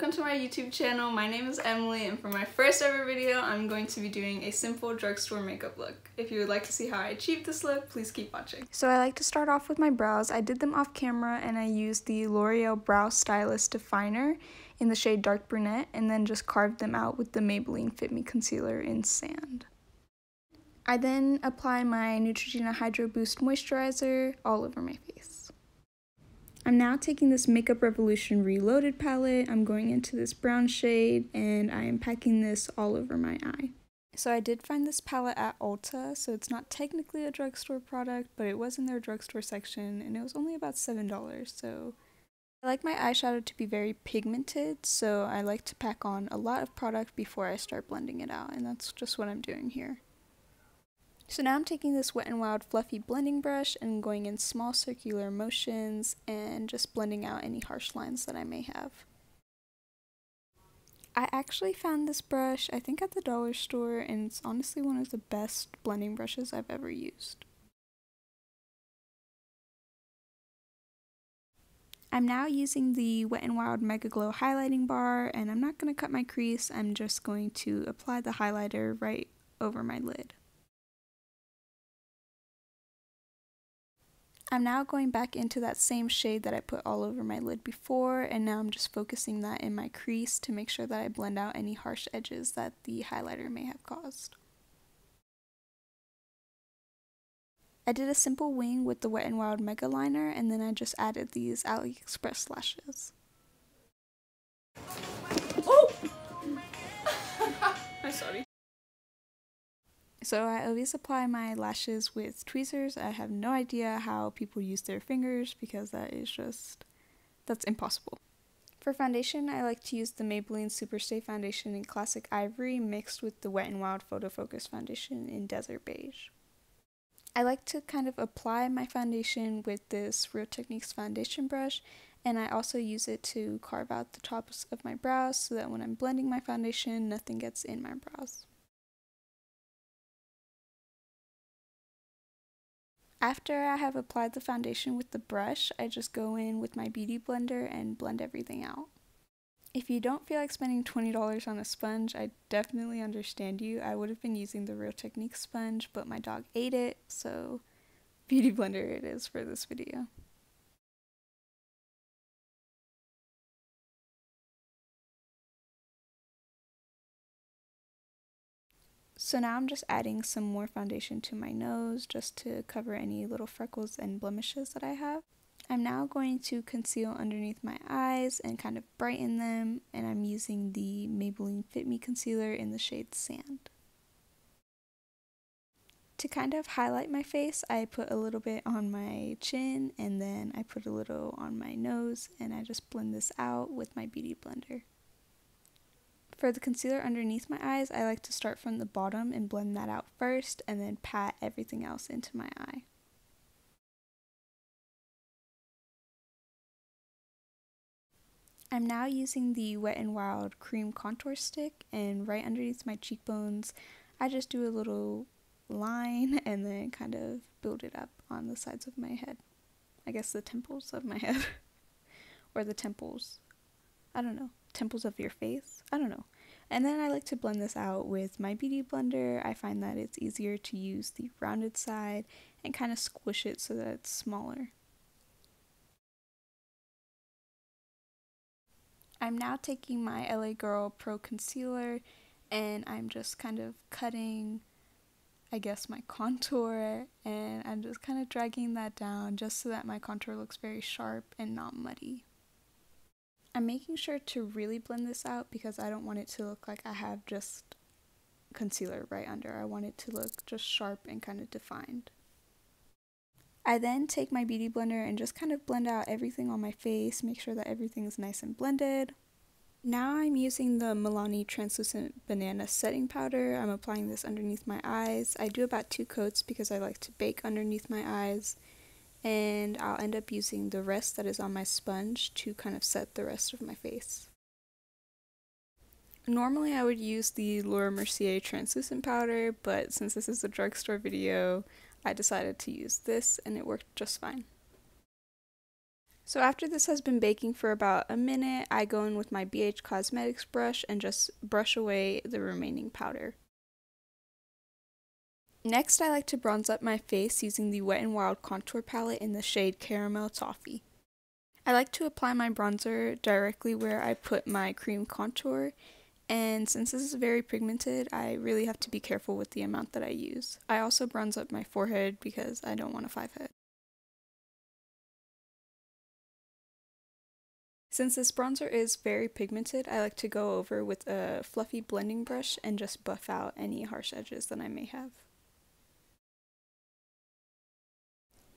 welcome to my YouTube channel. My name is Emily, and for my first ever video, I'm going to be doing a simple drugstore makeup look. If you would like to see how I achieved this look, please keep watching. So I like to start off with my brows. I did them off camera and I used the L'Oreal Brow Stylist Definer in the shade Dark Brunette and then just carved them out with the Maybelline Fit Me Concealer in Sand. I then apply my Neutrogena Hydro Boost Moisturizer all over my face. I'm now taking this Makeup Revolution Reloaded palette. I'm going into this brown shade and I am packing this all over my eye. So I did find this palette at Ulta, so it's not technically a drugstore product, but it was in their drugstore section and it was only about $7, so I like my eyeshadow to be very pigmented, so I like to pack on a lot of product before I start blending it out, and that's just what I'm doing here. So now I'm taking this Wet n Wild fluffy blending brush and going in small circular motions and just blending out any harsh lines that I may have. I actually found this brush, I think at the dollar store, and it's honestly one of the best blending brushes I've ever used. I'm now using the Wet n Wild Mega Glow highlighting bar, and I'm not going to cut my crease, I'm just going to apply the highlighter right over my lid. I'm now going back into that same shade that I put all over my lid before, and now I'm just focusing that in my crease to make sure that I blend out any harsh edges that the highlighter may have caused. I did a simple wing with the Wet n Wild Mega Liner, and then I just added these AliExpress lashes. Oh! I'm sorry. So I always apply my lashes with tweezers. I have no idea how people use their fingers because that's impossible. For foundation, I like to use the Maybelline Superstay Foundation in Classic Ivory mixed with the Wet n Wild Photo Focus Foundation in Desert Beige. I like to kind of apply my foundation with this Real Techniques foundation brush, and I also use it to carve out the tops of my brows so that when I'm blending my foundation, nothing gets in my brows. After I have applied the foundation with the brush, I just go in with my beauty blender and blend everything out. If you don't feel like spending $20 on a sponge, I definitely understand you. I would have been using the Real Techniques sponge, but my dog ate it, so beauty blender it is for this video. So now I'm just adding some more foundation to my nose just to cover any little freckles and blemishes that I have. I'm now going to conceal underneath my eyes and kind of brighten them, and I'm using the Maybelline Fit Me Concealer in the shade Sand. To kind of highlight my face, I put a little bit on my chin and then I put a little on my nose, and I just blend this out with my beauty blender. For the concealer underneath my eyes, I like to start from the bottom and blend that out first and then pat everything else into my eye. I'm now using the Wet n Wild Cream Contour Stick, and right underneath my cheekbones, I just do a little line and then kind of build it up on the sides of my head. I guess the temples of my head. Or the temples. I don't know. Temples of your face? I don't know. And then I like to blend this out with my beauty blender. I find that it's easier to use the rounded side and kind of squish it so that it's smaller. I'm now taking my LA Girl Pro Concealer and I'm just kind of cutting, I guess, my contour, and I'm just kind of dragging that down just so that my contour looks very sharp and not muddy. I'm making sure to really blend this out because I don't want it to look like I have just concealer right under. I want it to look just sharp and kind of defined. I then take my beauty blender and just kind of blend out everything on my face, make sure that everything is nice and blended. Now I'm using the Milani Translucent Banana Setting Powder. I'm applying this underneath my eyes. I do about 2 coats because I like to bake underneath my eyes. And I'll end up using the rest that is on my sponge to kind of set the rest of my face. Normally I would use the Laura Mercier translucent powder, but since this is a drugstore video, I decided to use this and it worked just fine. So after this has been baking for about a minute, I go in with my BH Cosmetics brush and just brush away the remaining powder. Next, I like to bronze up my face using the Wet n Wild contour palette in the shade Caramel Toffee. I like to apply my bronzer directly where I put my cream contour, and since this is very pigmented, I really have to be careful with the amount that I use. I also bronze up my forehead because I don't want a 5-head. Since this bronzer is very pigmented, I like to go over with a fluffy blending brush and just buff out any harsh edges that I may have.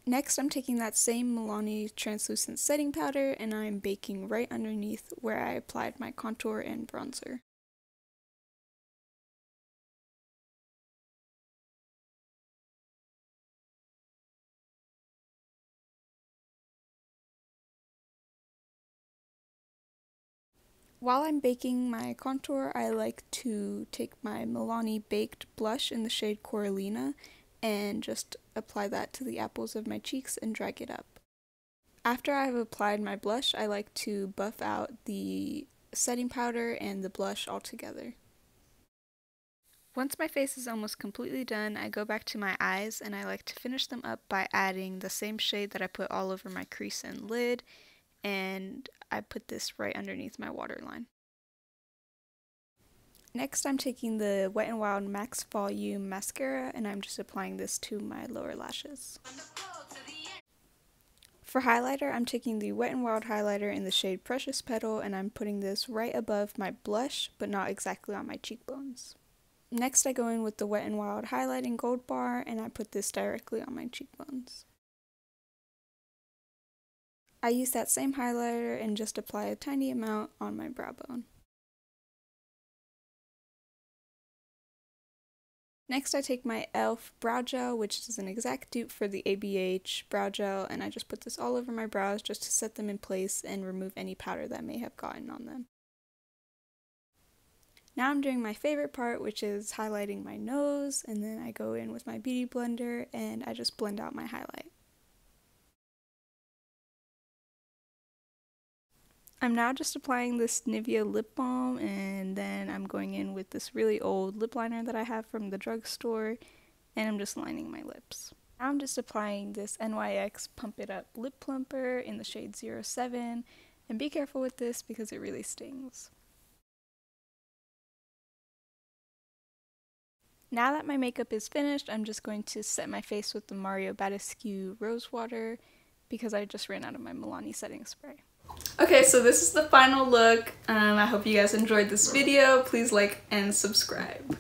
Next, I'm taking that same Milani translucent setting powder and I'm baking right underneath where I applied my contour and bronzer. While I'm baking my contour, I like to take my Milani Baked blush in the shade Coralina and just apply that to the apples of my cheeks and drag it up. After I've applied my blush, I like to buff out the setting powder and the blush all together. Once my face is almost completely done, I go back to my eyes and I like to finish them up by adding the same shade that I put all over my crease and lid, and I put this right underneath my waterline. Next, I'm taking the Wet n Wild Max Volume Mascara and I'm just applying this to my lower lashes. For highlighter, I'm taking the Wet n Wild highlighter in the shade Precious Petal and I'm putting this right above my blush, but not exactly on my cheekbones. Next, I go in with the Wet n Wild highlighting gold bar and I put this directly on my cheekbones. I use that same highlighter and just apply a tiny amount on my brow bone. Next, I take my e.l.f. brow gel, which is an exact dupe for the ABH brow gel, and I just put this all over my brows just to set them in place and remove any powder that may have gotten on them. Now I'm doing my favorite part, which is highlighting my nose, and then I go in with my beauty blender and I just blend out my highlight. I'm now just applying this Nivea lip balm and then I'm going in with this really old lip liner that I have from the drugstore and I'm just lining my lips. Now I'm just applying this NYX Pump It Up Lip Plumper in the shade 07, and be careful with this because it really stings. Now that my makeup is finished, I'm just going to set my face with the Mario Badescu Rose Water because I just ran out of my Milani setting spray. Okay, so this is the final look. I hope you guys enjoyed this video. Please like and subscribe.